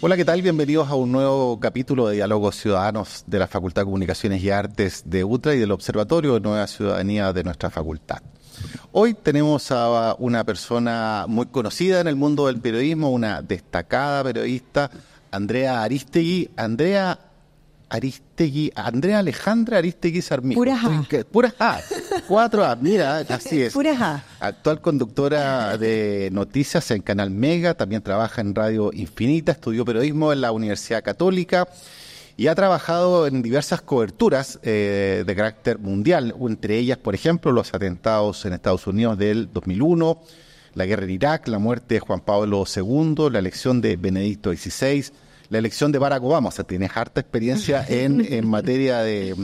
Hola, ¿qué tal? Bienvenidos a un nuevo capítulo de Diálogos Ciudadanos de la Facultad de Comunicaciones y Artes de UTRA y del Observatorio de Nueva Ciudadanía de nuestra facultad. Hoy tenemos a una persona muy conocida en el mundo del periodismo, una destacada periodista, Andrea Arístegui. Andrea Alejandra Arístegui Sarmiento. Puras A. Puras A. 4A, mira, así es. Puras A. Actual conductora de noticias en Canal Mega, también trabaja en Radio Infinita, estudió periodismo en la Universidad Católica y ha trabajado en diversas coberturas de carácter mundial, entre ellas, por ejemplo, los atentados en Estados Unidos del 2001, la guerra en Irak, la muerte de Juan Pablo II, la elección de Benedicto XVI, la elección de Barack Obama. O sea, tienes harta experiencia en materia de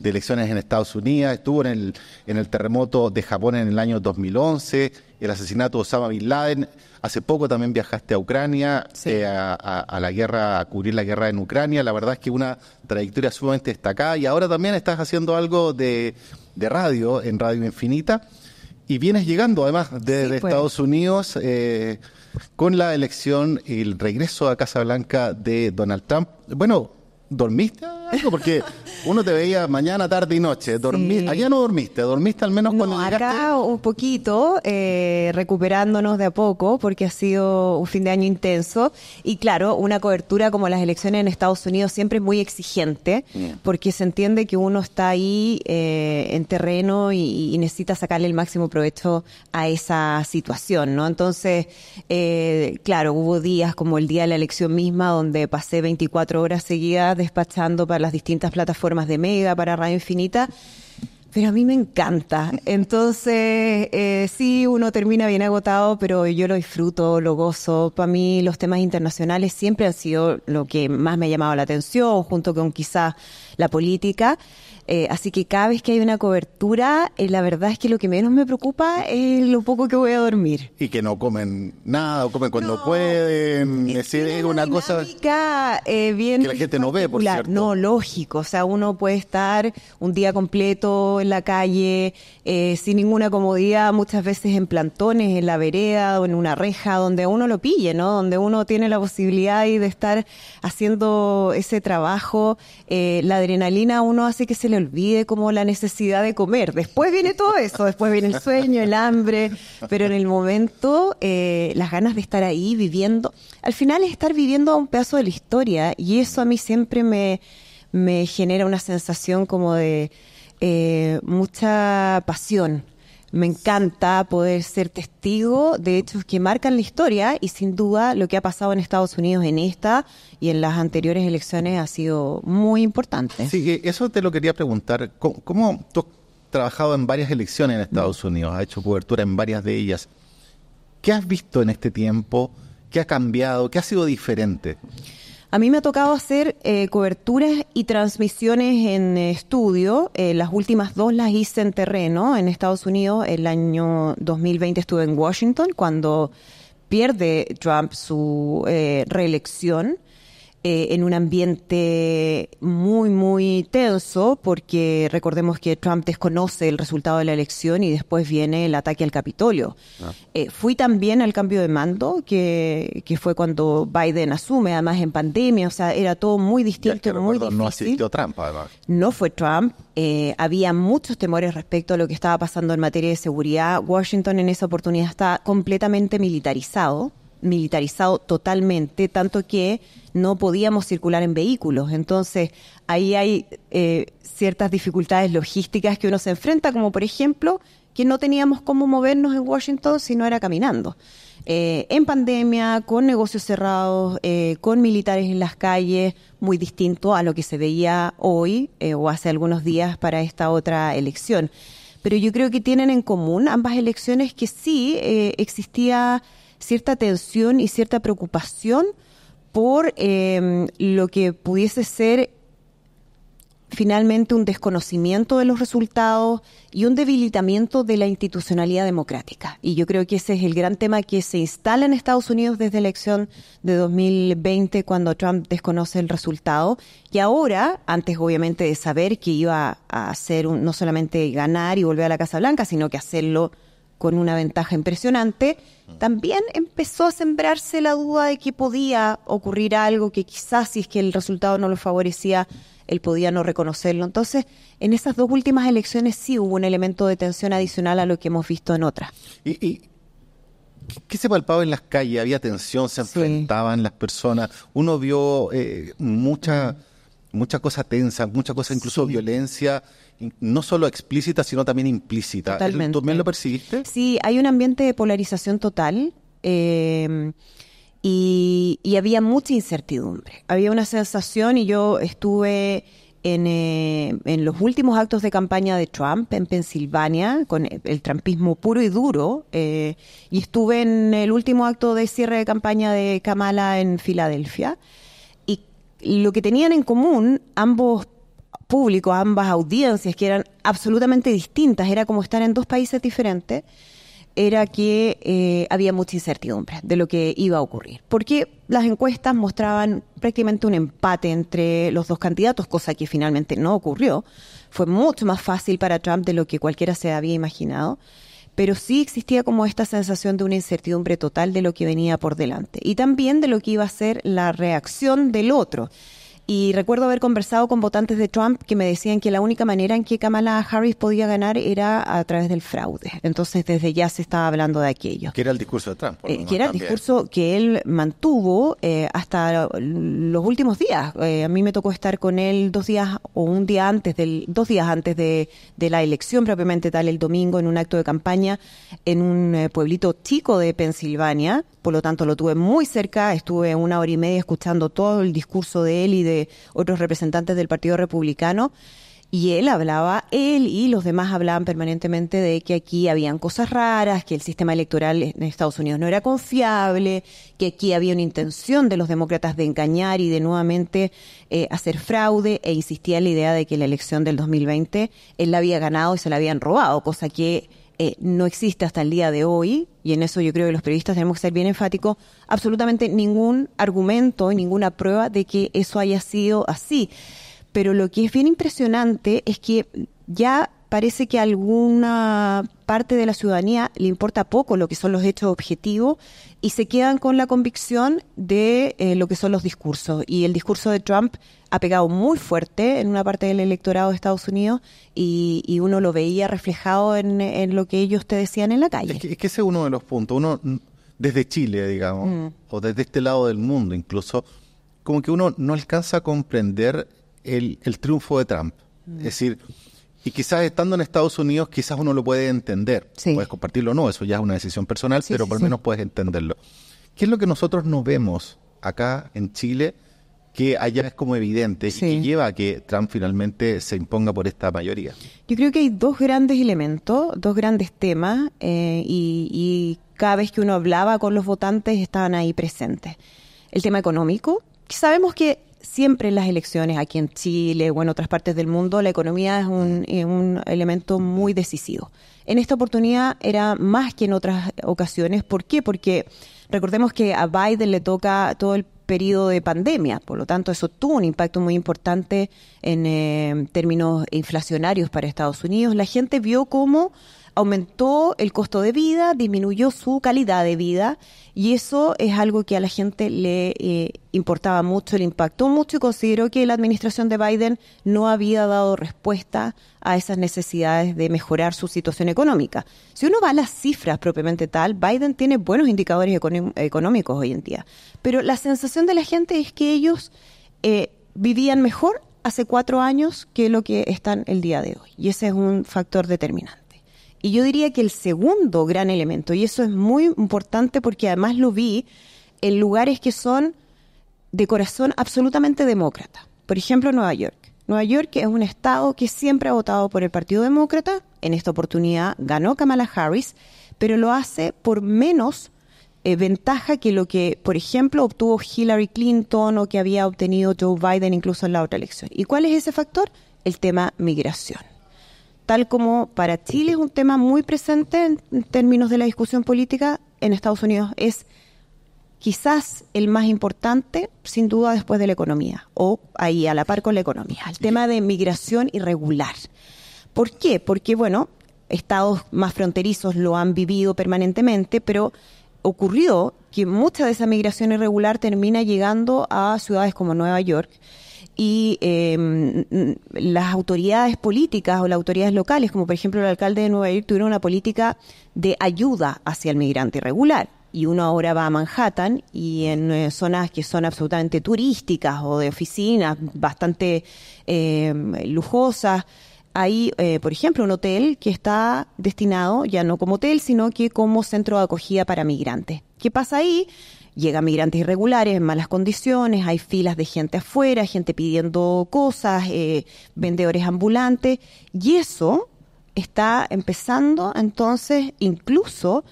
elecciones en Estados Unidos. Estuvo en el terremoto de Japón en el año 2011, el asesinato de Osama Bin Laden. Hace poco también viajaste a Ucrania, sí, a la guerra, a cubrir la guerra en Ucrania. La verdad es que una trayectoria sumamente destacada, y ahora también estás haciendo algo de radio, en Radio Infinita, y vienes llegando además de Estados Unidos con la elección y el regreso a Casa Blanca de Donald Trump. Bueno, ¿dormiste algo? Porque uno te veía mañana, tarde y noche. Sí. Allá no dormiste al menos cuando llegaste. Acá un poquito, recuperándonos de a poco, porque ha sido un fin de año intenso. Y claro, una cobertura como las elecciones en Estados Unidos siempre es muy exigente, porque se entiende que uno está ahí en terreno y necesita sacarle el máximo provecho a esa situación, ¿no? Entonces, claro, hubo días como el día de la elección misma, donde pasé 24 horas seguidas despachando para las distintas plataformas de Mega, para Radio Infinita, pero a mí me encanta. Entonces, sí, uno termina bien agotado, pero yo lo disfruto, lo gozo. Para mí los temas internacionales siempre han sido lo que más me ha llamado la atención, junto con quizás la política. Así que cada vez que hay una cobertura, la verdad es que lo que menos me preocupa es lo poco que voy a dormir. Y que no comen nada, o comen cuando pueden. Es decir, es una cosa bien que la gente no ve, por cierto. No, lógico. O sea, uno puede estar un día completo en la calle, sin ninguna comodidad, muchas veces en plantones, en la vereda o en una reja, donde uno lo pille, ¿no? Donde uno tiene la posibilidad de estar haciendo ese trabajo. La adrenalina uno hace que se le olvide como la necesidad de comer. Después viene todo eso, después viene el sueño, el hambre, pero en el momento las ganas de estar ahí viviendo, al final es estar viviendo un pedazo de la historia, y eso a mí siempre me genera una sensación como de mucha pasión. Me encanta poder ser testigo de hechos que marcan la historia, y sin duda lo que ha pasado en Estados Unidos en esta y en las anteriores elecciones ha sido muy importante. Sí, eso te lo quería preguntar. ¿Cómo tú has trabajado en varias elecciones en Estados Unidos? Has hecho cobertura en varias de ellas. ¿Qué has visto en este tiempo? ¿Qué ha cambiado? ¿Qué ha sido diferente? A mí me ha tocado hacer coberturas y transmisiones en estudio. Las últimas dos las hice en terreno en Estados Unidos. El año 2020 estuve en Washington cuando pierde Trump su reelección, en un ambiente muy, muy tenso, porque recordemos que Trump desconoce el resultado de la elección y después viene el ataque al Capitolio. Fui también al cambio de mando, que fue cuando Biden asume, además en pandemia, o sea, era todo muy distinto, muy difícil. No asistió Trump, además. No fue Trump. Había muchos temores respecto a lo que estaba pasando en materia de seguridad. Washington en esa oportunidad está completamente militarizado totalmente, tanto que no podíamos circular en vehículos. Entonces, ahí hay ciertas dificultades logísticas que uno se enfrenta, como por ejemplo, que no teníamos cómo movernos en Washington si no era caminando. En pandemia, con negocios cerrados, con militares en las calles, muy distinto a lo que se veía hoy o hace algunos días para esta otra elección. Pero yo creo que tienen en común ambas elecciones que sí existía cierta tensión y cierta preocupación por lo que pudiese ser finalmente un desconocimiento de los resultados y un debilitamiento de la institucionalidad democrática. Y yo creo que ese es el gran tema que se instala en Estados Unidos desde la elección de 2020, cuando Trump desconoce el resultado. Y ahora, antes obviamente de saber que iba a hacer no solamente ganar y volver a la Casa Blanca, sino que hacerlo con una ventaja impresionante, también empezó a sembrarse la duda de que podía ocurrir algo, que quizás si es que el resultado no lo favorecía, él podía no reconocerlo. Entonces, en esas dos últimas elecciones sí hubo un elemento de tensión adicional a lo que hemos visto en otras. ¿Y qué se palpaba en las calles? ¿Había tensión? ¿Se enfrentaban las personas? Uno vio mucha cosa tensa, mucha cosa incluso violencia, no solo explícita, sino también implícita. Totalmente. ¿Tú también lo percibiste? Sí, hay un ambiente de polarización total y había mucha incertidumbre. Había una sensación, y yo estuve en los últimos actos de campaña de Trump en Pensilvania, con el trumpismo puro y duro, y estuve en el último acto de cierre de campaña de Kamala en Filadelfia. Y lo que tenían en común ambos públicos, ambas audiencias, que eran absolutamente distintas, era como estar en dos países diferentes, era que había mucha incertidumbre de lo que iba a ocurrir. Porque las encuestas mostraban prácticamente un empate entre los dos candidatos, cosa que finalmente no ocurrió. Fue mucho más fácil para Trump de lo que cualquiera se había imaginado, pero sí existía como esta sensación de una incertidumbre total de lo que venía por delante y también de lo que iba a ser la reacción del otro. Y recuerdo haber conversado con votantes de Trump que me decían que la única manera en que Kamala Harris podía ganar era a través del fraude. Entonces, desde ya se estaba hablando de aquello. Que era el discurso de Trump. Que era el discurso que él mantuvo hasta los últimos días. A mí me tocó estar con él 2 días o 2 días antes de la elección propiamente tal, el domingo, en un acto de campaña en un pueblito chico de Pensilvania. Por lo tanto, lo tuve muy cerca, estuve 1 hora y media escuchando todo el discurso de él y de otros representantes del Partido Republicano, y él y los demás hablaban permanentemente de que aquí habían cosas raras, que el sistema electoral en Estados Unidos no era confiable, que aquí había una intención de los demócratas de engañar y de nuevamente hacer fraude, e insistía en la idea de que la elección del 2020 él la había ganado y se la habían robado, cosa que no existe hasta el día de hoy, y en eso yo creo que los periodistas tenemos que ser bien enfáticos, absolutamente ningún argumento y ninguna prueba de que eso haya sido así. Pero lo que es bien impresionante es que ya parece que a alguna parte de la ciudadanía le importa poco lo que son los hechos objetivos y se quedan con la convicción de lo que son los discursos. Y el discurso de Trump ha pegado muy fuerte en una parte del electorado de Estados Unidos y uno lo veía reflejado en lo que ellos te decían en la calle. Es que ese es uno de los puntos. Uno, desde Chile, digamos, o desde este lado del mundo incluso, como que uno no alcanza a comprender el triunfo de Trump. Es decir, y quizás estando en Estados Unidos, quizás uno lo puede entender. Sí. Puedes compartirlo o no, eso ya es una decisión personal, pero por lo menos puedes entenderlo. ¿Qué es lo que nosotros no vemos acá en Chile que allá es como evidente y que lleva a que Trump finalmente se imponga por esta mayoría? Yo creo que hay 2 grandes elementos, 2 grandes temas, y cada vez que uno hablaba con los votantes estaban ahí presentes. El tema económico, que sabemos que siempre en las elecciones, aquí en Chile o en otras partes del mundo, la economía es un elemento muy decisivo. En esta oportunidad era más que en otras ocasiones. ¿Por qué? Porque recordemos que a Biden le toca todo el periodo de pandemia, por lo tanto eso tuvo un impacto muy importante en términos inflacionarios para Estados Unidos. La gente vio cómo aumentó el costo de vida, disminuyó su calidad de vida, y eso es algo que a la gente le importaba mucho, le impactó mucho, y consideró que la administración de Biden no había dado respuesta a esas necesidades de mejorar su situación económica. Si uno va a las cifras propiamente tal, Biden tiene buenos indicadores económicos hoy en día, pero la sensación de la gente es que ellos vivían mejor hace 4 años que lo que están el día de hoy, y ese es un factor determinante. Y yo diría que el segundo gran elemento, y eso es muy importante porque además lo vi en lugares que son de corazón absolutamente demócrata. Por ejemplo, Nueva York. Nueva York es un estado que siempre ha votado por el Partido Demócrata. En esta oportunidad ganó Kamala Harris, pero lo hace por menos ventaja que lo que, por ejemplo, obtuvo Hillary Clinton o que había obtenido Joe Biden incluso en la otra elección. ¿Y cuál es ese factor? El tema migración. Tal como para Chile es un tema muy presente en términos de la discusión política, en Estados Unidos es quizás el más importante, sin duda, después de la economía, o ahí a la par con la economía, el tema de migración irregular. ¿Por qué? Porque, bueno, estados más fronterizos lo han vivido permanentemente, pero ocurrió que mucha de esa migración irregular termina llegando a ciudades como Nueva York, y las autoridades políticas o las autoridades locales, como por ejemplo el alcalde de Nueva York, tuvieron una política de ayuda hacia el migrante irregular. Y uno ahora va a Manhattan y en zonas que son absolutamente turísticas o de oficinas bastante lujosas, hay, por ejemplo, un hotel que está destinado ya no como hotel, sino que como centro de acogida para migrantes. ¿Qué pasa ahí? Llegan migrantes irregulares en malas condiciones, hay filas de gente afuera, gente pidiendo cosas, vendedores ambulantes, y eso está empezando entonces incluso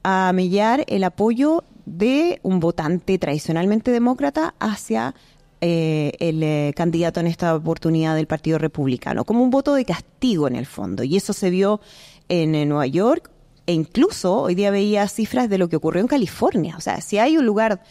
a mellar el apoyo de un votante tradicionalmente demócrata hacia el candidato en esta oportunidad del Partido Republicano, como un voto de castigo en el fondo. Y eso se vio en Nueva York, e incluso hoy día veía cifras de lo que ocurrió en California. O sea, si hay un lugar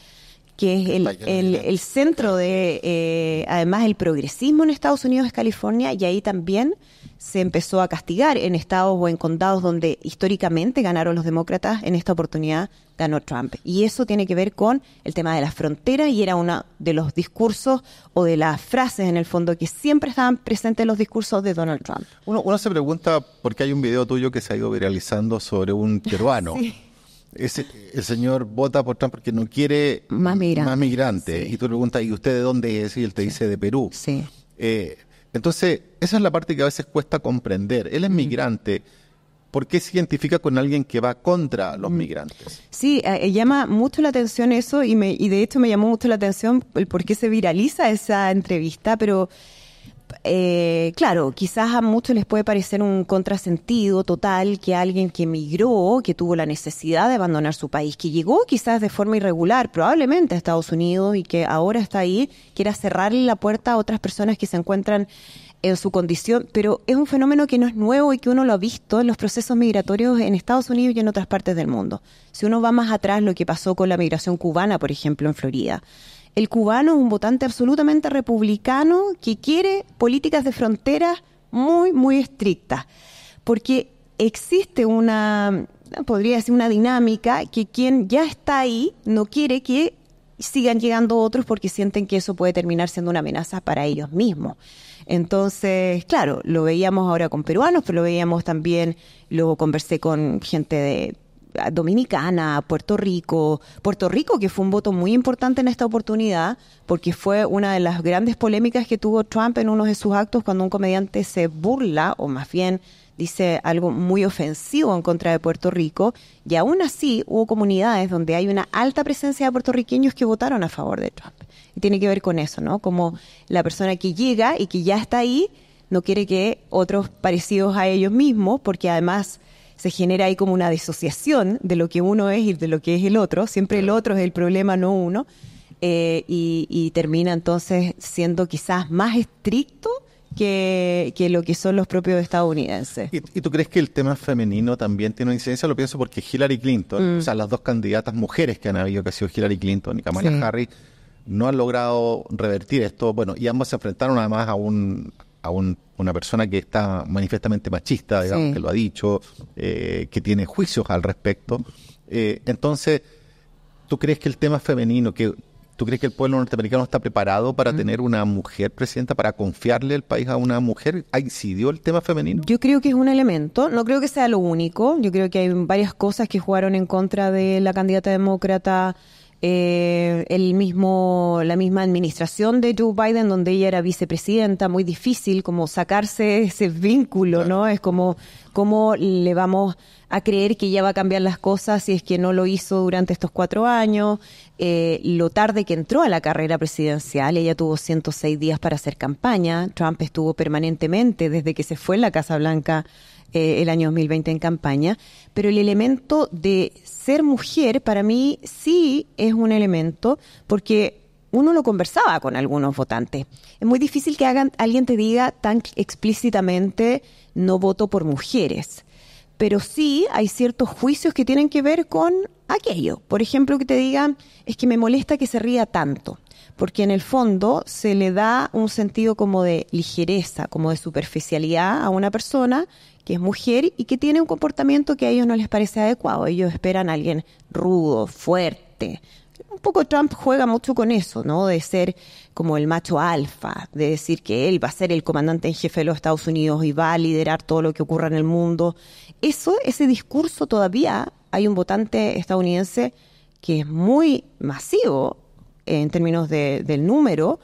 que es el centro de, además, el progresismo en Estados Unidos es California, y ahí también se empezó a castigar en estados o en condados donde históricamente ganaron los demócratas. En esta oportunidad ganó Trump. Y eso tiene que ver con el tema de las fronteras, y era uno de los discursos o de las frases, en el fondo, que siempre estaban presentes en los discursos de Donald Trump. Uno se pregunta por qué hay un video tuyo que se ha ido viralizando sobre un peruano. Sí. El señor vota por Trump porque no quiere más migrantes. Sí. Y tú le preguntas, ¿y usted de dónde es? Y él te dice de Perú. Sí. Entonces, esa es la parte que a veces cuesta comprender. Él es migrante. ¿Por qué se identifica con alguien que va contra los migrantes? Sí, llama mucho la atención eso, y de hecho me llamó mucho la atención el por qué se viraliza esa entrevista, pero claro, quizás a muchos les puede parecer un contrasentido total que alguien que emigró, que tuvo la necesidad de abandonar su país, que llegó quizás de forma irregular, probablemente a Estados Unidos, y que ahora está ahí, quiera cerrarle la puerta a otras personas que se encuentran en su condición. Pero es un fenómeno que no es nuevo y que uno lo ha visto en los procesos migratorios en Estados Unidos y en otras partes del mundo. Si uno va más atrás, lo que pasó con la migración cubana, por ejemplo, en Florida. El cubano es un votante absolutamente republicano que quiere políticas de fronteras muy, muy estrictas, porque existe podría decir, una dinámica que quien ya está ahí no quiere que sigan llegando otros, porque sienten que eso puede terminar siendo una amenaza para ellos mismos. Entonces, claro, lo veíamos ahora con peruanos, pero lo veíamos también, luego conversé con gente de Dominicana, Puerto Rico, que fue un voto muy importante en esta oportunidad, porque fue una de las grandes polémicas que tuvo Trump en uno de sus actos, cuando un comediante se burla, o más bien dice algo muy ofensivo en contra de Puerto Rico, y aún así hubo comunidades donde hay una alta presencia de puertorriqueños que votaron a favor de Trump. Y tiene que ver con eso, ¿no? Como la persona que llega y que ya está ahí no quiere que otros parecidos a ellos mismos, porque además se genera ahí como una disociación de lo que uno es y de lo que es el otro. Siempre el otro es el problema, no uno. Y termina entonces siendo quizás más estricto que lo que son los propios estadounidenses. ¿Y tú crees que el tema femenino también tiene una incidencia? Lo pienso porque Hillary Clinton, o sea, las dos candidatas mujeres que han habido, que ha sido Hillary Clinton y Kamala Harris, no han logrado revertir esto. Bueno, y ambos se enfrentaron además a una persona que está manifiestamente machista, digamos, que lo ha dicho, que tiene juicios al respecto. Entonces, ¿tú crees que el tema femenino, tú crees que el pueblo norteamericano está preparado para tener una mujer presidenta, para confiarle el país a una mujer? ¿Ha incidido el tema femenino? Yo creo que es un elemento, no creo que sea lo único. Yo creo que hay varias cosas que jugaron en contra de la candidata demócrata. La misma administración de Joe Biden, donde ella era vicepresidenta, muy difícil como sacarse ese vínculo, claro, ¿no? Es como, ¿cómo le vamos a creer que ella va a cambiar las cosas si es que no lo hizo durante estos 4 años? Lo tarde que entró a la carrera presidencial, ella tuvo 106 días para hacer campaña. Trump estuvo permanentemente desde que se fue en la Casa Blanca el año 2020 en campaña, pero el elemento de ser mujer para mí sí es un elemento, porque uno lo conversaba con algunos votantes. Es muy difícil que alguien te diga tan explícitamente no voto por mujeres, pero sí hay ciertos juicios que tienen que ver con aquello. Por ejemplo, que te digan, es que me molesta que se ría tanto. porque en el fondo se le da un sentido como de ligereza, como de superficialidad a una persona que es mujer y que tiene un comportamiento que a ellos no les parece adecuado. Ellos esperan a alguien rudo, fuerte. Un poco Trump juega mucho con eso, ¿no? De ser como el macho alfa, de decir que él va a ser el comandante en jefe de los Estados Unidos y va a liderar todo lo que ocurra en el mundo. Ese discurso todavía hay un votante estadounidense que es muy masivo en términos del número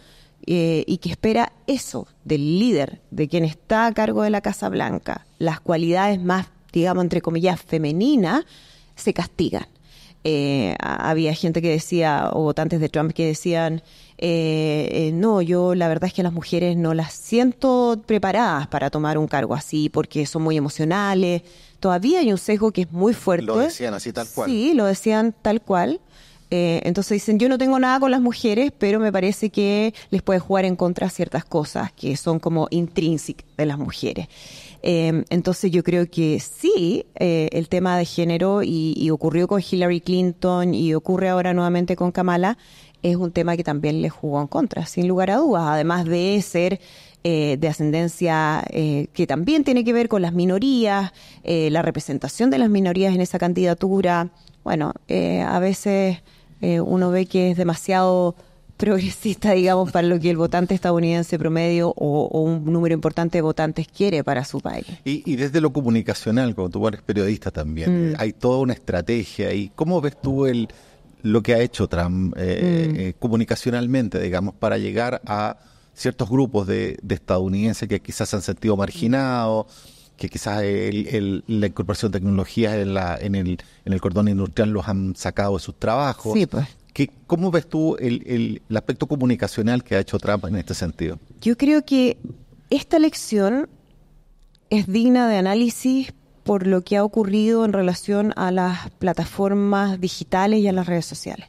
y que espera eso del líder, de quien está a cargo de la Casa Blanca. Las cualidades más, digamos, entre comillas, femeninas, se castigan. Había gente que decía, o votantes de Trump que decían, no, yo la verdad es que las mujeres no las siento preparadas para tomar un cargo así porque son muy emocionales. Todavía hay un sesgo que es muy fuerte. Lo decían así tal cual. Sí, lo decían tal cual. Entonces dicen, yo no tengo nada con las mujeres, pero me parece que les puede jugar en contra ciertas cosas que son como intrínsecas de las mujeres. Entonces yo creo que sí, el tema de género y ocurrió con Hillary Clinton y ocurre ahora nuevamente con Kamala, es un tema que también le jugó en contra, sin lugar a dudas, además de ser de ascendencia que también tiene que ver con las minorías, la representación de las minorías en esa candidatura. Bueno, a veces uno ve que es demasiado progresista, digamos, para lo que el votante estadounidense promedio o un número importante de votantes quiere para su país. Y desde lo comunicacional, como tú eres periodista también, hay toda una estrategia. ¿Y cómo ves tú lo que ha hecho Trump comunicacionalmente, digamos, para llegar a ciertos grupos de estadounidenses que quizás se han sentido marginados, que quizás la incorporación de tecnologías en el cordón industrial los han sacado de sus trabajos? Sí, pues. ¿Cómo ves tú el aspecto comunicacional que ha hecho Trump en este sentido? Yo creo que esta elección es digna de análisis por lo que ha ocurrido en relación a las plataformas digitales y a las redes sociales.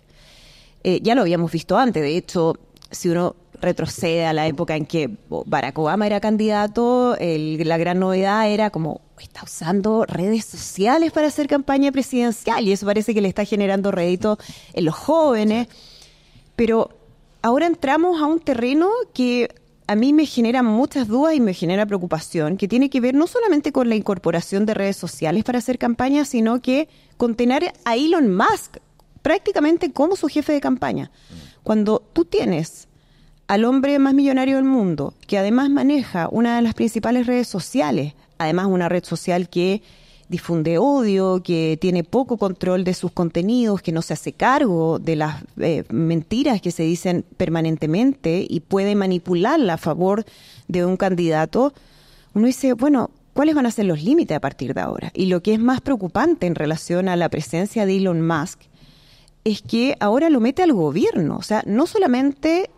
Ya lo habíamos visto antes, de hecho, si uno retrocede a la época en que Barack Obama era candidato, la gran novedad era como, está usando redes sociales para hacer campaña presidencial y eso parece que le está generando rédito en los jóvenes. Pero ahora entramos a un terreno que a mí me genera muchas dudas y me genera preocupación, que tiene que ver no solamente con la incorporación de redes sociales para hacer campaña, sino que con tener a Elon Musk prácticamente como su jefe de campaña. Cuando tú tienes al hombre más millonario del mundo, que además maneja una de las principales redes sociales, además una red social que difunde odio, que tiene poco control de sus contenidos, que no se hace cargo de las mentiras que se dicen permanentemente y puede manipularla a favor de un candidato, uno dice, bueno, ¿cuáles van a ser los límites a partir de ahora? Y lo que es más preocupante en relación a la presencia de Elon Musk es que ahora lo mete al gobierno. O sea, no solamente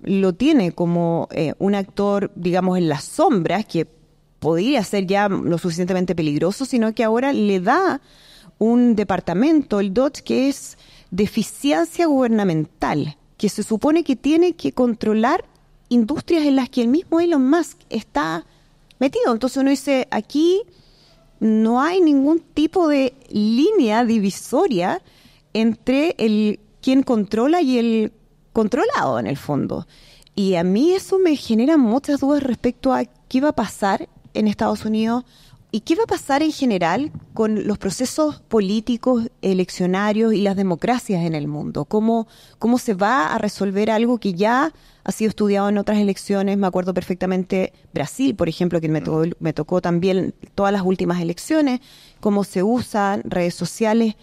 lo tiene como un actor, digamos, en las sombras, que podría ser ya lo suficientemente peligroso, sino que ahora le da un departamento, el DOGE, que es de eficiencia gubernamental, que se supone que tiene que controlar industrias en las que el mismo Elon Musk está metido. Entonces uno dice, aquí no hay ningún tipo de línea divisoria entre el quien controla y el controlado, en el fondo. Y a mí eso me genera muchas dudas respecto a qué va a pasar en Estados Unidos y qué va a pasar en general con los procesos políticos, eleccionarios y las democracias en el mundo. ¿Cómo se va a resolver algo que ya ha sido estudiado en otras elecciones? Me acuerdo perfectamente Brasil, por ejemplo, que me tocó también todas las últimas elecciones, cómo se usan redes sociales,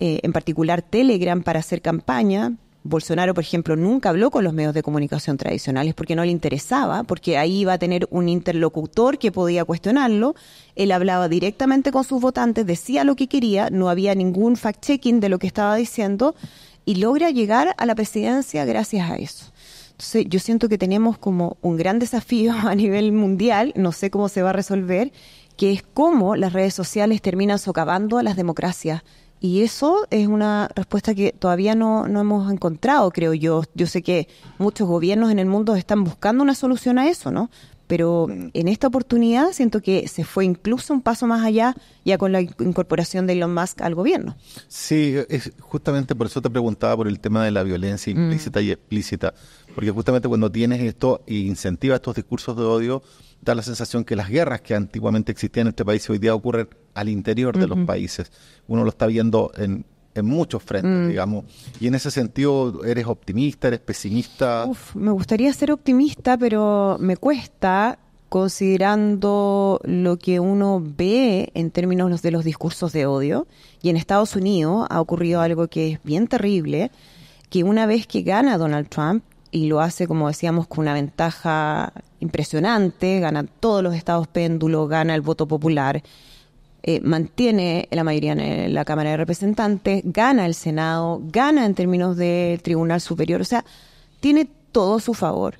en particular Telegram, para hacer campaña. Bolsonaro, por ejemplo, nunca habló con los medios de comunicación tradicionales porque no le interesaba, porque ahí iba a tener un interlocutor que podía cuestionarlo. Él hablaba directamente con sus votantes, decía lo que quería, no había ningún fact-checking de lo que estaba diciendo y logra llegar a la presidencia gracias a eso. Entonces, yo siento que tenemos como un gran desafío a nivel mundial, no sé cómo se va a resolver, que es cómo las redes sociales terminan socavando a las democracias. Y eso es una respuesta que todavía no hemos encontrado, creo yo. Yo sé que muchos gobiernos en el mundo están buscando una solución a eso, ¿no? pero en esta oportunidad siento que se fue incluso un paso más allá ya con la incorporación de Elon Musk al gobierno. Sí, es justamente por eso te preguntaba por el tema de la violencia implícita y explícita, porque justamente cuando tienes esto e incentiva estos discursos de odio, da la sensación que las guerras que antiguamente existían en este país hoy día ocurren al interior de los países. Uno lo está viendo en muchos frentes, digamos. Y en ese sentido, ¿eres optimista, eres pesimista? Me gustaría ser optimista, pero me cuesta, considerando lo que uno ve en términos de los discursos de odio. Y en Estados Unidos ha ocurrido algo que es bien terrible, que una vez que gana Donald Trump, y lo hace, como decíamos, con una ventaja impresionante, gana todos los estados péndulos, gana el voto popular, mantiene la mayoría en la Cámara de Representantes, gana el Senado, gana en términos del Tribunal Superior, o sea, tiene todo a su favor.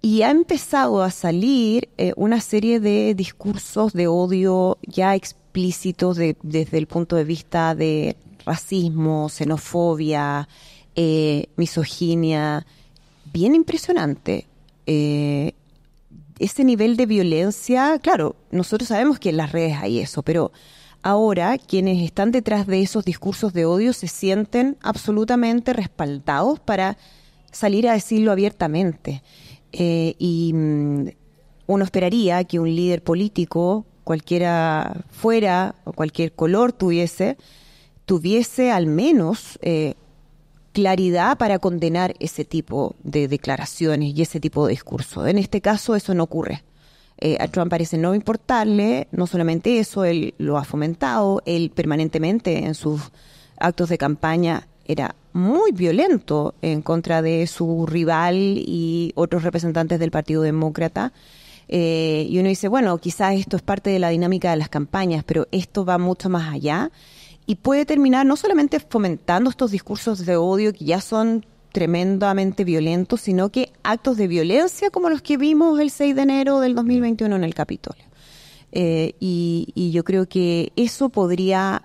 Y ha empezado a salir una serie de discursos de odio ya explícitos desde el punto de vista de racismo, xenofobia, misoginia, bien impresionante. Ese nivel de violencia, claro, nosotros sabemos que en las redes hay eso, pero ahora quienes están detrás de esos discursos de odio se sienten absolutamente respaldados para salir a decirlo abiertamente. Y uno esperaría que un líder político, cualquiera fuera o cualquier color tuviese al menos claridad para condenar ese tipo de declaraciones y ese tipo de discurso. En este caso eso no ocurre. A Trump parece no importarle, no solamente eso, él lo ha fomentado, él permanentemente en sus actos de campaña era muy violento en contra de su rival y otros representantes del Partido Demócrata. Y uno dice, bueno, quizás esto es parte de la dinámica de las campañas, pero esto va mucho más allá. Y puede terminar no solamente fomentando estos discursos de odio que ya son tremendamente violentos, sino que actos de violencia como los que vimos el 6 de enero del 2021 en el Capitolio. Y yo creo que eso podría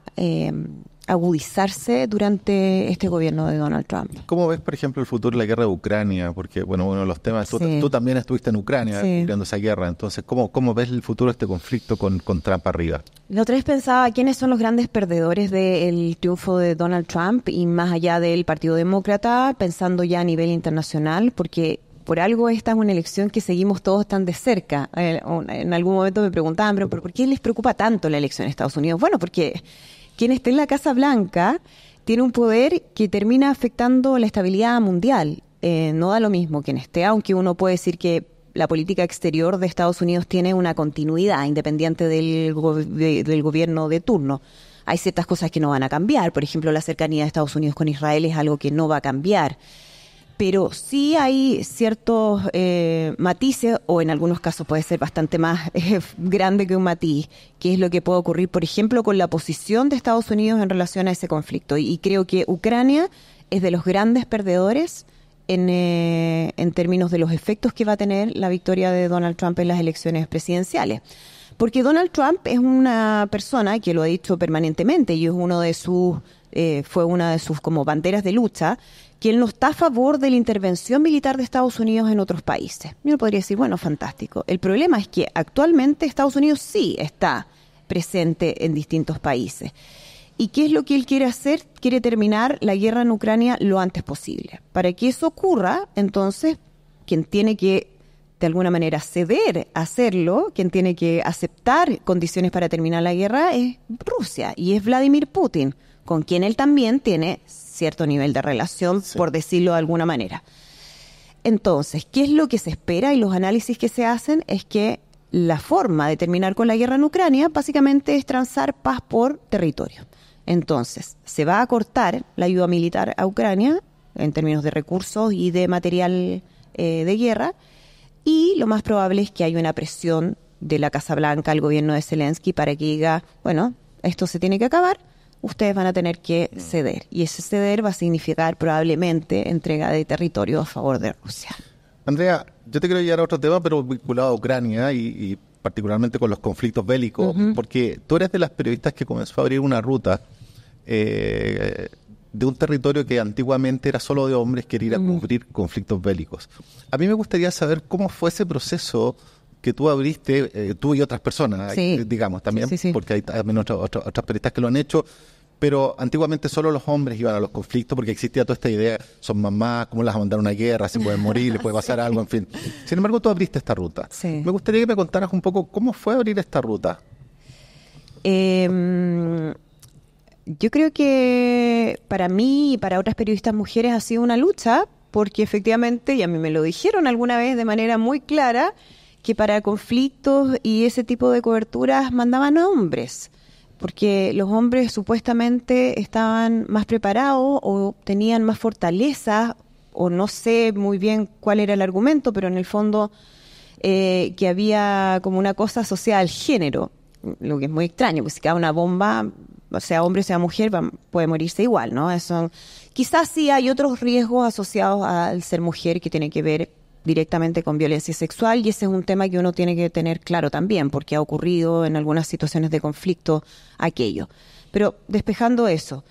agudizarse durante este gobierno de Donald Trump. ¿Cómo ves, por ejemplo, el futuro de la guerra de Ucrania? Porque, bueno, uno de los temas, tú también estuviste en Ucrania mirando esa guerra, entonces, ¿cómo ves el futuro de este conflicto con Trump arriba? La otra vez pensaba, ¿quiénes son los grandes perdedores del triunfo de Donald Trump y más allá del Partido Demócrata, pensando ya a nivel internacional? Porque por algo esta es una elección que seguimos todos tan de cerca. En algún momento me preguntaban, ¿pero por qué les preocupa tanto la elección en Estados Unidos? Bueno, porque quien esté en la Casa Blanca tiene un poder que termina afectando la estabilidad mundial. No da lo mismo quien esté, aunque uno puede decir que la política exterior de Estados Unidos tiene una continuidad independiente del gobierno de turno. Hay ciertas cosas que no van a cambiar. Por ejemplo, la cercanía de Estados Unidos con Israel es algo que no va a cambiar. Pero sí hay ciertos matices, o en algunos casos puede ser bastante más grande que un matiz, que es lo que puede ocurrir, por ejemplo, con la posición de Estados Unidos en relación a ese conflicto. Y creo que Ucrania es de los grandes perdedores en términos de los efectos que va a tener la victoria de Donald Trump en las elecciones presidenciales. Porque Donald Trump es una persona que lo ha dicho permanentemente y es fue una de sus como banderas de lucha, que él no está a favor de la intervención militar de Estados Unidos en otros países. Yo podría decir, bueno, fantástico. El problema es que actualmente Estados Unidos sí está presente en distintos países. ¿Y qué es lo que él quiere hacer? Quiere terminar la guerra en Ucrania lo antes posible. Para que eso ocurra, entonces, quien tiene que, de alguna manera, ceder a hacerlo, quien tiene que aceptar condiciones para terminar la guerra, es Rusia y es Vladimir Putin, con quien él también tiene cierto nivel de relación, por decirlo de alguna manera. Entonces, ¿qué es lo que se espera? Y los análisis que se hacen es que la forma de terminar con la guerra en Ucrania básicamente es transar paz por territorio. Entonces, se va a cortar la ayuda militar a Ucrania en términos de recursos y de material de guerra, y lo más probable es que haya una presión de la Casa Blanca al gobierno de Zelensky para que diga, bueno, esto se tiene que acabar, ustedes van a tener que ceder. Y ese ceder va a significar probablemente entrega de territorio a favor de Rusia. Andrea, yo te quiero llevar a otro tema, pero vinculado a Ucrania y particularmente con los conflictos bélicos, porque tú eres de las periodistas que comenzó a abrir una ruta de un territorio que antiguamente era solo de hombres que ir a cubrir conflictos bélicos. A mí me gustaría saber cómo fue ese proceso que tú abriste, tú y otras personas, digamos, también, porque hay también otras periodistas que lo han hecho, pero antiguamente solo los hombres iban a los conflictos porque existía toda esta idea, son mamás, cómo las van a mandar a una guerra, se pueden morir, les puede pasar algo, en fin. Sin embargo, tú abriste esta ruta. Me gustaría que me contaras un poco cómo fue abrir esta ruta. Yo creo que para mí y para otras periodistas mujeres ha sido una lucha, porque efectivamente, y a mí me lo dijeron alguna vez de manera muy clara, que para conflictos y ese tipo de coberturas mandaban a hombres, porque los hombres supuestamente estaban más preparados o tenían más fortaleza, o no sé muy bien cuál era el argumento, pero en el fondo que había como una cosa asociada al género, lo que es muy extraño, pues si cae una bomba, sea hombre o sea mujer, puede morirse igual, ¿no? Eso, quizás sí hay otros riesgos asociados al ser mujer que tienen que ver directamente con violencia sexual, y ese es un tema que uno tiene que tener claro también, porque ha ocurrido en algunas situaciones de conflicto aquello. Pero despejando eso,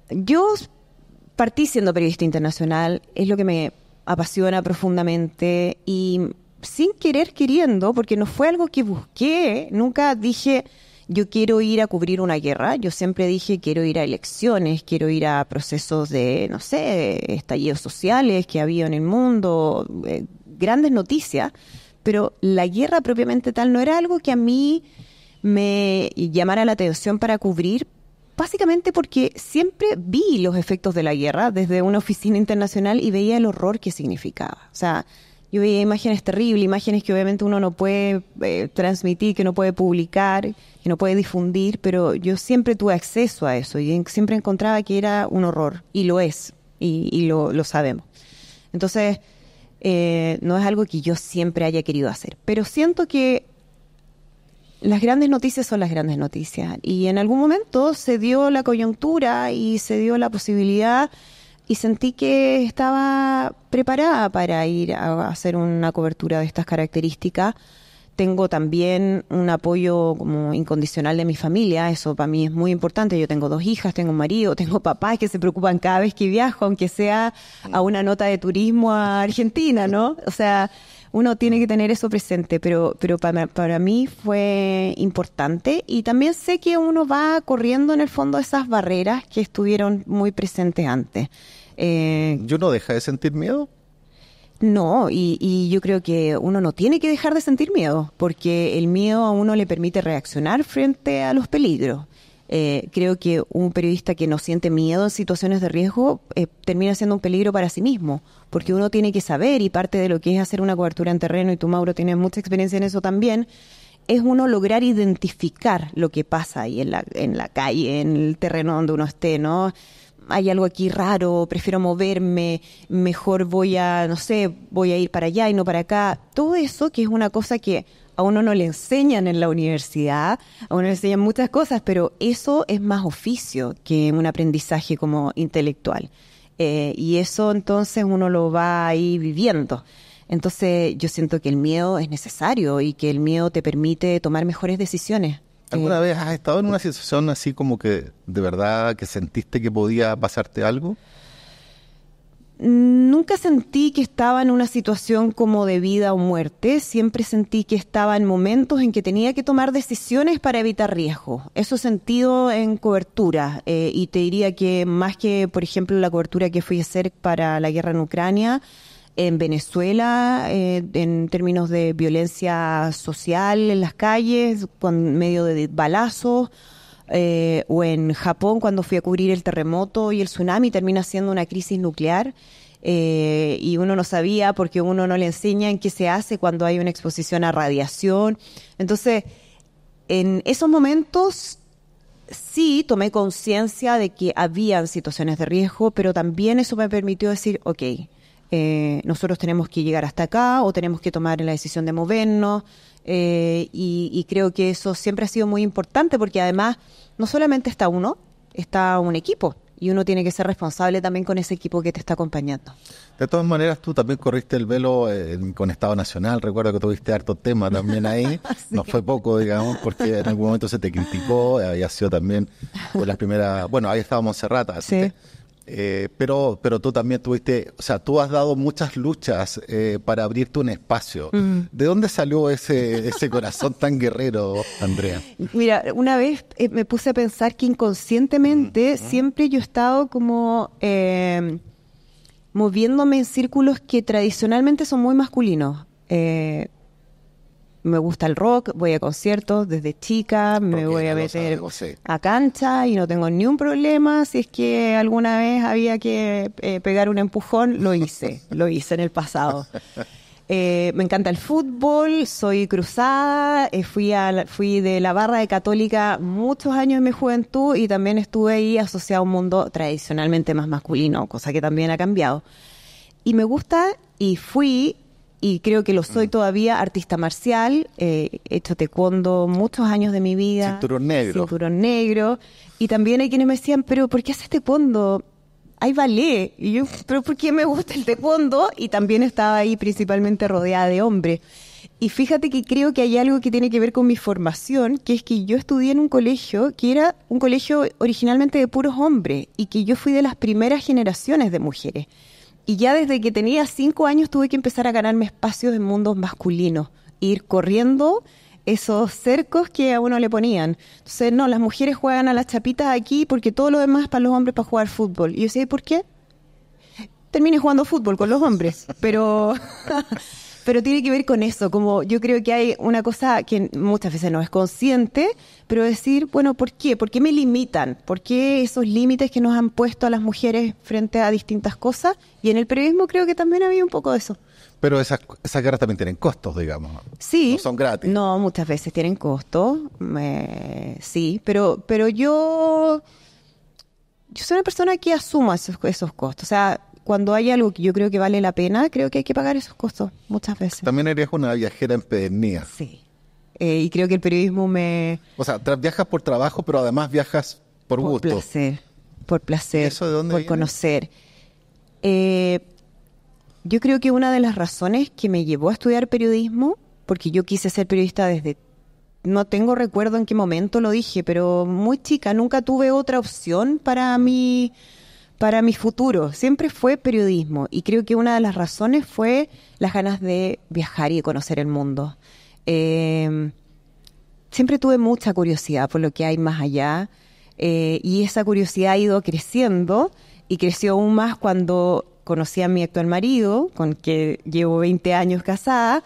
yo partí siendo periodista internacional, es lo que me apasiona profundamente, y sin querer queriendo, porque no fue algo que busqué, nunca dije yo quiero ir a cubrir una guerra, yo siempre dije quiero ir a elecciones, quiero ir a procesos de, no sé, estallidos sociales que había en el mundo, grandes noticias, pero la guerra propiamente tal no era algo que a mí me llamara la atención para cubrir, básicamente porque siempre vi los efectos de la guerra desde una oficina internacional y veía el horror que significaba. O sea, yo veía imágenes terribles, imágenes que obviamente uno no puede transmitir, que no puede publicar, que no puede difundir, pero yo siempre tuve acceso a eso y siempre encontraba que era un horror, y lo es, y lo sabemos. Entonces, no es algo que yo siempre haya querido hacer, pero siento que las grandes noticias son las grandes noticias, y en algún momento se dio la coyuntura y se dio la posibilidad, y sentí que estaba preparada para ir a hacer una cobertura de estas características. Tengo también un apoyo como incondicional de mi familia, eso para mí es muy importante. Yo tengo 2 hijas, tengo un marido, tengo papás que se preocupan cada vez que viajo, aunque sea a una nota de turismo a Argentina, ¿no? O sea, uno tiene que tener eso presente, pero para mí fue importante, y también sé que uno va corriendo en el fondo esas barreras que estuvieron muy presentes antes. ¿Yo no deja de sentir miedo? No, y yo creo que uno no tiene que dejar de sentir miedo, porque el miedo a uno le permite reaccionar frente a los peligros. Creo que un periodista que no siente miedo en situaciones de riesgo termina siendo un peligro para sí mismo, porque uno tiene que saber, y parte de lo que es hacer una cobertura en terreno, y tú, Mauro, tienes mucha experiencia en eso también, es uno lograr identificar lo que pasa ahí en la calle, en el terreno donde uno esté, ¿no? Hay algo aquí raro, prefiero moverme, mejor voy a ir para allá y no para acá. Todo eso, que es una cosa que a uno no le enseñan en la universidad, a uno le enseñan muchas cosas, pero eso es más oficio que un aprendizaje como intelectual. Y eso entonces uno lo va ahí viviendo. Entonces yo siento que el miedo es necesario y que el miedo te permite tomar mejores decisiones. ¿Alguna vez has estado en una situación así como que de verdad que sentiste que podía pasarte algo? Nunca sentí que estaba en una situación como de vida o muerte. Siempre sentí que estaba en momentos en que tenía que tomar decisiones para evitar riesgos. Eso sentido en cobertura. Y te diría que más que, por ejemplo, la cobertura que fui a hacer para la guerra en Ucrania, en Venezuela, en términos de violencia social en las calles, con medio de balazos, o en Japón cuando fui a cubrir el terremoto y el tsunami, termina siendo una crisis nuclear, y uno no sabía porque uno no le enseña en qué se hace cuando hay una exposición a radiación. Entonces, en esos momentos sí tomé conciencia de que habían situaciones de riesgo, pero también eso me permitió decir, ok, nosotros tenemos que llegar hasta acá o tenemos que tomar la decisión de movernos, y creo que eso siempre ha sido muy importante, porque además no solamente está uno, está un equipo, y uno tiene que ser responsable también con ese equipo que te está acompañando. De todas maneras, tú también corriste el velo con Estado Nacional. Recuerdo que tuviste harto tema también ahí. Sí. No fue poco, digamos, porque en algún momento se te criticó. Había sido también por las primeras... Bueno, ahí estaba Montserrat. Sí. Pero tú también tuviste... O sea, tú has dado muchas luchas para abrirte un espacio. ¿De dónde salió ese corazón tan guerrero, Andrea? Mira, una vez me puse a pensar que inconscientemente siempre yo he estado como... moviéndome en círculos que tradicionalmente son muy masculinos. Me gusta el rock, voy a conciertos desde chica, me voy a meter a cancha y no tengo ni un problema. Si es que alguna vez había que pegar un empujón, lo hice en el pasado. Me encanta el fútbol, soy cruzada, fui de la barra de Católica muchos años en mi juventud y también estuve ahí asociada a un mundo tradicionalmente más masculino, cosa que también ha cambiado. Y me gusta, y fui, y creo que lo soy todavía, artista marcial, he hecho taekwondo muchos años de mi vida. Cinturón negro. Y también hay quienes me decían, pero ¿por qué haces taekwondo? Hay ballet. Y yo, ¿pero por qué me gusta el taekwondo? Y también estaba ahí principalmente rodeada de hombres. Y fíjate que creo que hay algo que tiene que ver con mi formación, que es que yo estudié en un colegio que era un colegio originalmente de puros hombres y que yo fui de las primeras generaciones de mujeres. Y ya desde que tenía 5 años tuve que empezar a ganarme espacios en mundos masculinos, ir corriendo esos cercos que a uno le ponían. Entonces, no, las mujeres juegan a las chapitas aquí porque todo lo demás es para los hombres para jugar fútbol. Y yo decía, ¿por qué? Terminé jugando fútbol con los hombres, pero tiene que ver con eso, como yo creo que hay una cosa que muchas veces no es consciente, pero decir, bueno, ¿por qué? ¿Por qué me limitan? ¿Por qué esos límites que nos han puesto a las mujeres frente a distintas cosas? Y en el periodismo creo que también había un poco de eso. Pero esas guerras también tienen costos, digamos. Sí. No son gratis. No, muchas veces tienen costos. Sí, pero yo soy una persona que asuma esos costos. O sea, cuando hay algo que yo creo que vale la pena, creo que hay que pagar esos costos muchas veces. También eres una viajera empedernida. Sí. Y creo que el periodismo O sea, viajas por trabajo, pero además viajas por gusto. Por placer. ¿Eso de dónde por viene? Conocer. Yo creo que una de las razones que me llevó a estudiar periodismo, porque yo quise ser periodista no tengo recuerdo en qué momento lo dije, pero muy chica, nunca tuve otra opción para mi futuro. Siempre fue periodismo y creo que una de las razones fue las ganas de viajar y de conocer el mundo. Siempre tuve mucha curiosidad por lo que hay más allá y esa curiosidad ha ido creciendo y creció aún más cuando conocí a mi actual marido, con que llevo 20 años casada,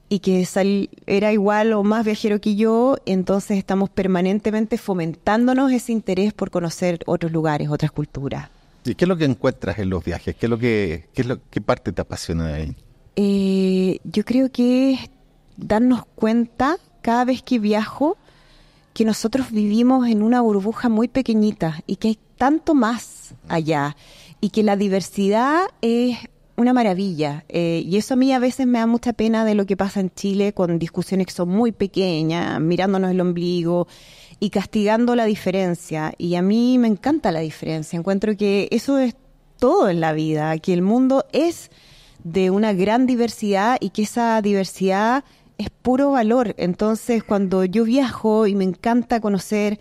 y que era igual o más viajero que yo, entonces estamos permanentemente fomentándonos ese interés por conocer otros lugares, otras culturas. ¿Y qué es lo que encuentras en los viajes? ¿Qué parte te apasiona de ahí? Yo creo que es darnos cuenta cada vez que viajo que nosotros vivimos en una burbuja muy pequeñita y que hay tanto más allá. Y que la diversidad es una maravilla. Y eso a mí a veces me da mucha pena de lo que pasa en Chile con discusiones que son muy pequeñas, mirándonos el ombligo y castigando la diferencia. Y a mí me encanta la diferencia. Encuentro que eso es todo en la vida, que el mundo es de una gran diversidad y que esa diversidad es puro valor. Entonces, cuando yo viajo y me encanta conocer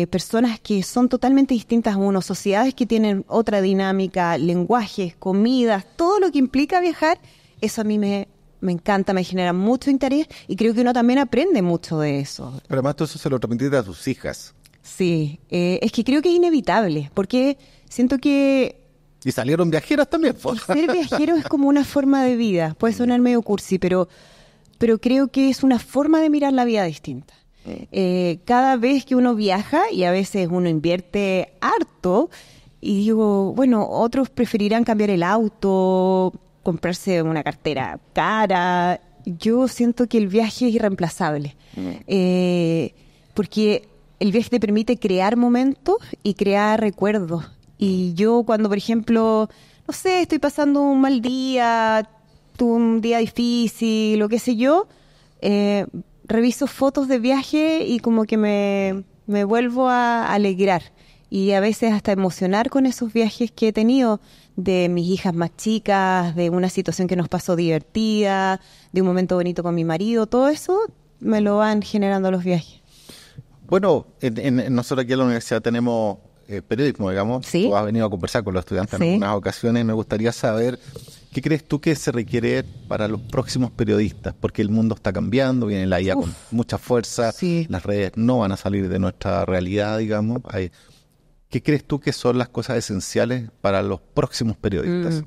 personas que son totalmente distintas a uno, sociedades que tienen otra dinámica, lenguajes, comidas, todo lo que implica viajar, eso a mí me encanta, me genera mucho interés y creo que uno también aprende mucho de eso. Pero además tú eso se lo transmitiste a tus hijas. Sí, es que creo que es inevitable, porque siento que... Y salieron viajeras también. Ser viajero es como una forma de vida, puede sonar medio cursi, pero creo que es una forma de mirar la vida distinta. Cada vez que uno viaja, y a veces uno invierte harto, y digo, bueno, otros preferirán cambiar el auto, comprarse una cartera cara. Yo siento que el viaje es irreemplazable, porque el viaje te permite crear momentos y crear recuerdos. Y yo cuando, por ejemplo, no sé, estoy pasando un mal día, un día difícil, lo que sé yo, reviso fotos de viaje y como que me vuelvo a alegrar. y a veces hasta emocionar con esos viajes que he tenido, de mis hijas más chicas, de una situación que nos pasó divertida, de un momento bonito con mi marido, todo eso me lo van generando los viajes. Bueno, nosotros aquí en la universidad tenemos periodismo, digamos. ¿Sí? Tú has venido a conversar con los estudiantes Sí. en algunas ocasiones. Me gustaría saber qué crees tú que se requiere para los próximos periodistas, porque el mundo está cambiando, viene la IA con mucha fuerza, Sí. las redes no van a salir de nuestra realidad, digamos. ¿Qué crees tú que son las cosas esenciales para los próximos periodistas?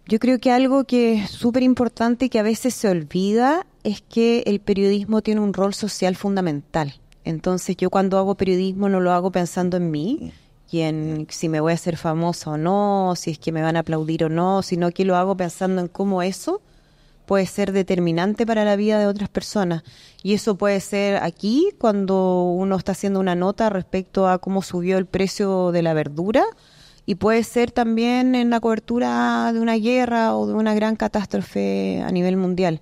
Yo creo que algo que es súper importante y que a veces se olvida es que el periodismo tiene un rol social fundamental. Entonces yo cuando hago periodismo no lo hago pensando en mí y en si me voy a hacer famosa o no, si es que me van a aplaudir o no, sino que lo hago pensando en cómo eso puede ser determinante para la vida de otras personas. Y eso puede ser aquí, cuando uno está haciendo una nota respecto a cómo subió el precio de la verdura, y puede ser también en la cobertura de una guerra o de una gran catástrofe a nivel mundial.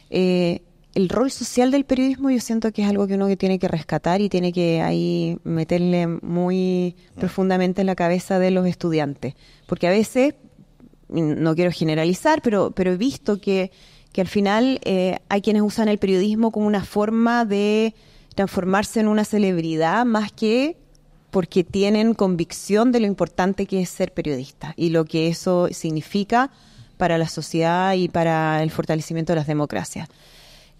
El rol social del periodismo yo siento que es algo que uno tiene que rescatar y tiene que ahí meterle muy profundamente en la cabeza de los estudiantes. Porque a veces, no quiero generalizar, pero he visto que al final hay quienes usan el periodismo como una forma de transformarse en una celebridad más que porque tienen convicción de lo importante que es ser periodista y lo que eso significa para la sociedad y para el fortalecimiento de las democracias.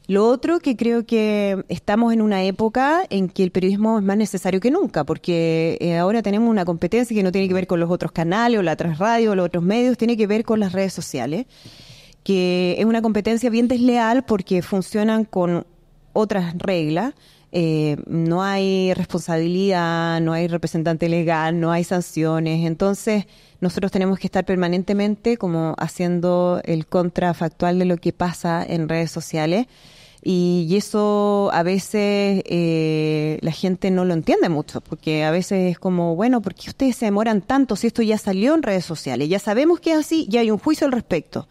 Lo otro que creo que estamos en una época en que el periodismo es más necesario que nunca, porque ahora tenemos una competencia que no tiene que ver con los otros canales o la otras radios o los otros medios, tiene que ver con las redes sociales, que es una competencia bien desleal porque funcionan con otras reglas. No hay responsabilidad, no hay representante legal, no hay sanciones. Entonces, nosotros tenemos que estar permanentemente como haciendo el contrafactual de lo que pasa en redes sociales. Y eso a veces la gente no lo entiende mucho, porque a veces es como, bueno, ¿por qué ustedes se demoran tanto si esto ya salió en redes sociales? Ya sabemos que es así, ya hay un juicio al respecto.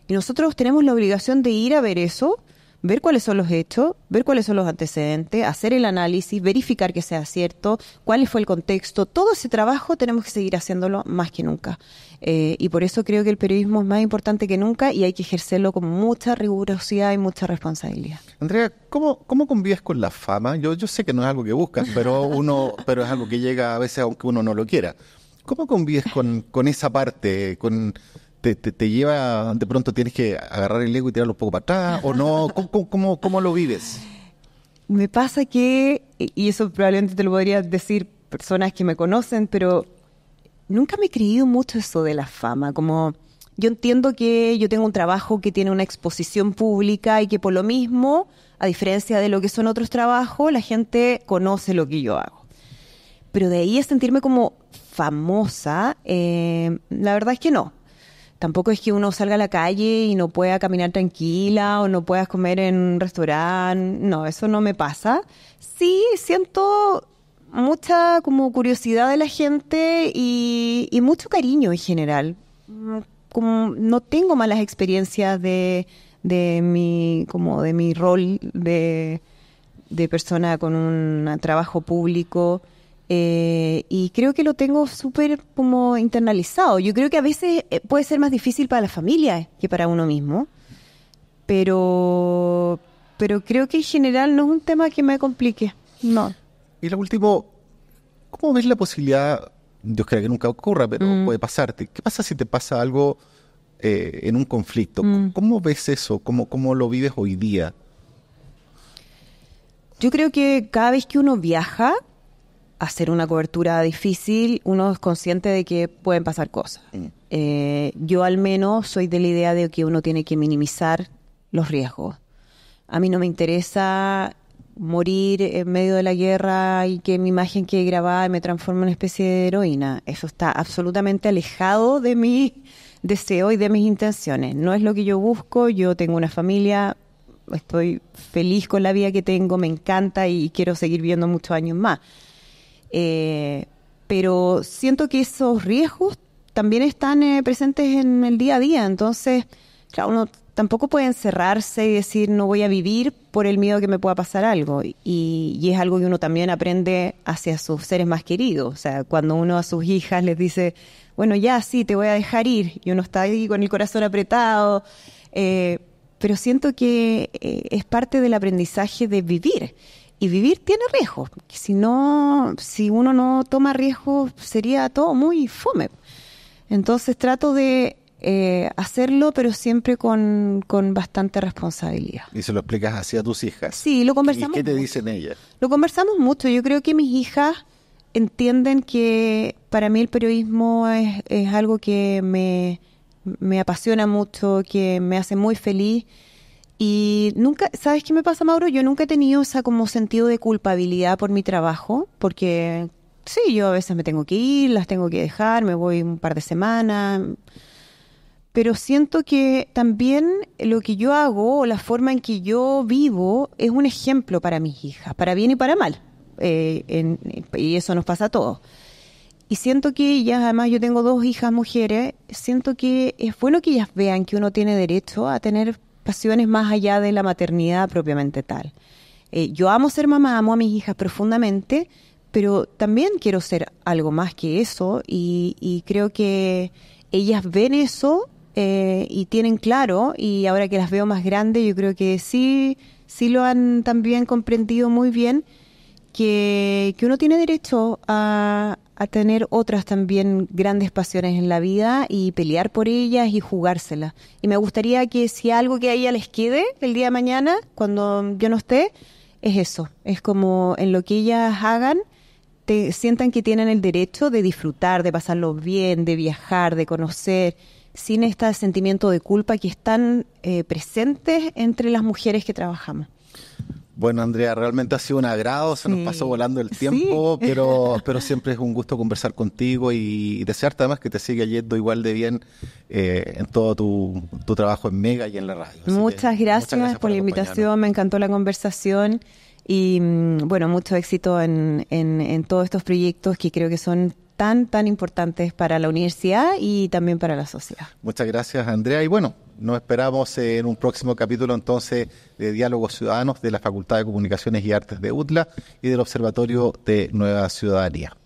Y nosotros tenemos la obligación de ir a ver eso, ver cuáles son los hechos, ver cuáles son los antecedentes, hacer el análisis, verificar que sea cierto, cuál fue el contexto. Todo ese trabajo tenemos que seguir haciéndolo más que nunca. Y por eso creo que el periodismo es más importante que nunca y hay que ejercerlo con mucha rigurosidad y mucha responsabilidad. Andrea, ¿cómo convives con la fama? Yo sé que no es algo que buscas, pero es algo que llega a veces aunque uno no lo quiera. ¿Cómo convives con esa parte? ¿Te lleva, de pronto tienes que agarrar el ego y tirarlo un poco para atrás o no? ¿Cómo lo vives? Me pasa que, y eso probablemente te lo podría decir personas que me conocen, pero nunca me he creído mucho eso de la fama. Como yo entiendo que yo tengo un trabajo que tiene una exposición pública y que por lo mismo, a diferencia de lo que son otros trabajos, la gente conoce lo que yo hago. Pero de ahí a sentirme como famosa, la verdad es que no. Tampoco es que uno salga a la calle y no pueda caminar tranquila o no puedas comer en un restaurante. No, eso no me pasa. Sí, siento mucha como curiosidad de la gente y mucho cariño en general. Como no tengo malas experiencias de mi rol de persona con un trabajo público. Y creo que lo tengo súper como internalizado. Yo creo que a veces puede ser más difícil para la familia que para uno mismo, pero creo que en general no es un tema que me complique, no. Y lo último, ¿cómo ves la posibilidad, Dios quiera que nunca ocurra, pero puede pasarte? ¿Qué pasa si te pasa algo en un conflicto? ¿Cómo ves eso? ¿Cómo lo vives hoy día? Yo creo que cada vez que uno viaja hacer una cobertura difícil, uno es consciente de que pueden pasar cosas. Yo al menos soy de la idea de que uno tiene que minimizar los riesgos. A mí no me interesa morir en medio de la guerra y que mi imagen quede grabada y me transforme en una especie de heroína. Eso está absolutamente alejado de mi deseo y de mis intenciones. No es lo que yo busco. Yo tengo una familia, estoy feliz con la vida que tengo, me encanta y quiero seguir viviendo muchos años más. Pero siento que esos riesgos también están presentes en el día a día. Entonces, claro, uno tampoco puede encerrarse y decir no voy a vivir por el miedo que me pueda pasar algo. Y es algo que uno también aprende hacia sus seres más queridos. O sea, cuando uno a sus hijas les dice, bueno, ya sí, te voy a dejar ir, y uno está ahí con el corazón apretado, pero siento que es parte del aprendizaje de vivir. Y vivir tiene riesgos. Si uno no toma riesgos, sería todo muy fome. Entonces trato de hacerlo, pero siempre con bastante responsabilidad. ¿Y se lo explicas así a tus hijas? Sí, lo conversamos. ¿Y qué te dicen ellas? Lo conversamos mucho. Yo creo que mis hijas entienden que para mí el periodismo es algo que me apasiona mucho, que me hace muy feliz. Y nunca, ¿sabes qué me pasa, Mauro? Yo nunca he tenido esa como sentido de culpabilidad por mi trabajo, porque sí, yo a veces me tengo que ir, las tengo que dejar, me voy un par de semanas, pero siento que también lo que yo hago o la forma en que yo vivo es un ejemplo para mis hijas, para bien y para mal, y eso nos pasa a todos. Y siento que ellas, además yo tengo 2 hijas mujeres, siento que es bueno que ellas vean que uno tiene derecho a tener pasiones más allá de la maternidad propiamente tal. Yo amo ser mamá, amo a mis hijas profundamente, pero también quiero ser algo más que eso y creo que ellas ven eso y tienen claro, y ahora que las veo más grandes, yo creo que sí lo han también comprendido muy bien, que uno tiene derecho a tener otras también grandes pasiones en la vida y pelear por ellas y jugárselas. Y me gustaría que si algo que a ella les quede el día de mañana, cuando yo no esté, es eso. Es como en lo que ellas hagan, sientan que tienen el derecho de disfrutar, de pasarlo bien, de viajar, de conocer, sin este sentimiento de culpa que es tan presente entre las mujeres que trabajamos. Bueno, Andrea, realmente ha sido un agrado, se nos pasó volando el tiempo, sí. pero siempre es un gusto conversar contigo y desearte además que te siga yendo igual de bien en todo tu trabajo en Mega y en la radio. Muchas gracias por la invitación, me encantó la conversación y bueno, mucho éxito en todos estos proyectos que creo que son tan importantes para la universidad y también para la sociedad. Muchas gracias, Andrea, y bueno, nos esperamos en un próximo capítulo entonces de Diálogos Ciudadanos de la Facultad de Comunicaciones y Artes de UTLA y del Observatorio de Nueva Ciudadanía.